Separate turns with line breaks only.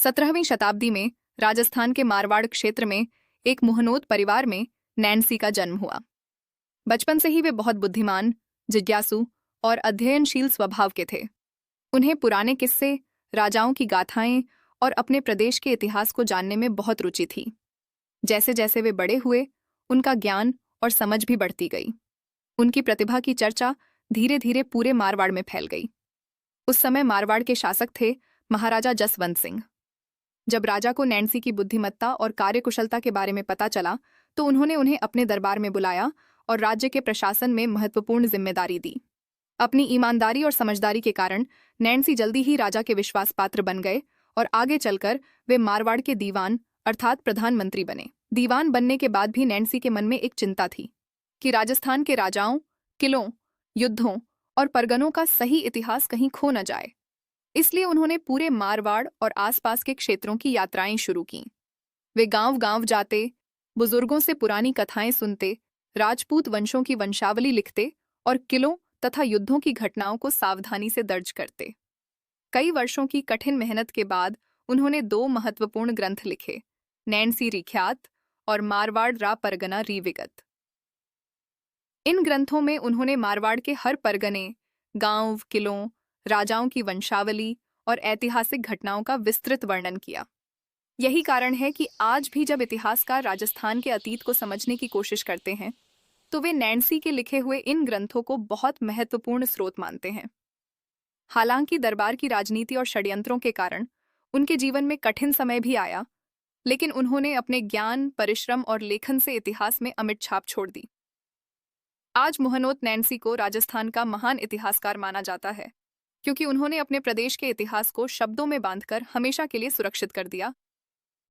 17वीं शताब्दी में राजस्थान के मारवाड़ क्षेत्र में एक मोहनोद परिवार में नैन्सी का जन्म हुआ। बचपन से ही वे बहुत बुद्धिमान, जिज्ञासु और अध्ययनशील स्वभाव के थे। उन्हें पुराने किस्से, राजाओं की गाथाएं और अपने प्रदेश के इतिहास को जानने में बहुत रुचि थी। जैसे जैसे वे बड़े हुए, उनका ज्ञान और समझ भी बढ़ती गई। उनकी प्रतिभा की चर्चा धीरे धीरे पूरे मारवाड़ में फैल गई। उस समय मारवाड़ के शासक थे महाराजा जसवंत सिंह। जब राजा को नैन्सी की बुद्धिमत्ता और कार्यकुशलता के बारे में पता चला तो उन्होंने उन्हें अपने दरबार में बुलाया और राज्य के प्रशासन में महत्वपूर्ण जिम्मेदारी दी। अपनी ईमानदारी और समझदारी के कारण नैन्सी जल्दी ही राजा के विश्वास पात्र बन गए और आगे चलकर वे मारवाड़ के दीवान अर्थात प्रधानमंत्री बने। दीवान बनने के बाद भी नैन्सी के मन में एक चिंता थी कि राजस्थान के राजाओं, किलों, युद्धों और परगनों का सही इतिहास कहीं खो न जाए। इसलिए उन्होंने पूरे मारवाड़ और आसपास के क्षेत्रों की यात्राएं शुरू की। वे गांव-गांव जाते, बुजुर्गों से पुरानी कथाएं सुनते, राजपूत वंशों की वंशावली लिखते और किलों तथा युद्धों की घटनाओं को सावधानी से दर्ज करते। कई वर्षों की कठिन मेहनत के बाद उन्होंने 2 महत्वपूर्ण ग्रंथ लिखे, नैन्सी रिख्यात और मारवाड़ रा परगना रिविगत। इन ग्रंथों में उन्होंने मारवाड़ के हर परगने, गांव, किलों, राजाओं की वंशावली और ऐतिहासिक घटनाओं का विस्तृत वर्णन किया। यही कारण है कि आज भी जब इतिहासकार राजस्थान के अतीत को समझने की कोशिश करते हैं तो वे नैन्सी के लिखे हुए इन ग्रंथों को बहुत महत्वपूर्ण स्रोत मानते हैं। हालांकि दरबार की राजनीति और षड्यंत्रों के कारण उनके जीवन में कठिन समय भी आया, लेकिन उन्होंने अपने ज्ञान, परिश्रम और लेखन से इतिहास में अमिट छाप छोड़ दी। आज मोहनोद नैन्सी को राजस्थान का महान इतिहासकार माना जाता है, क्योंकि उन्होंने अपने प्रदेश के इतिहास को शब्दों में बांधकर हमेशा के लिए सुरक्षित कर दिया।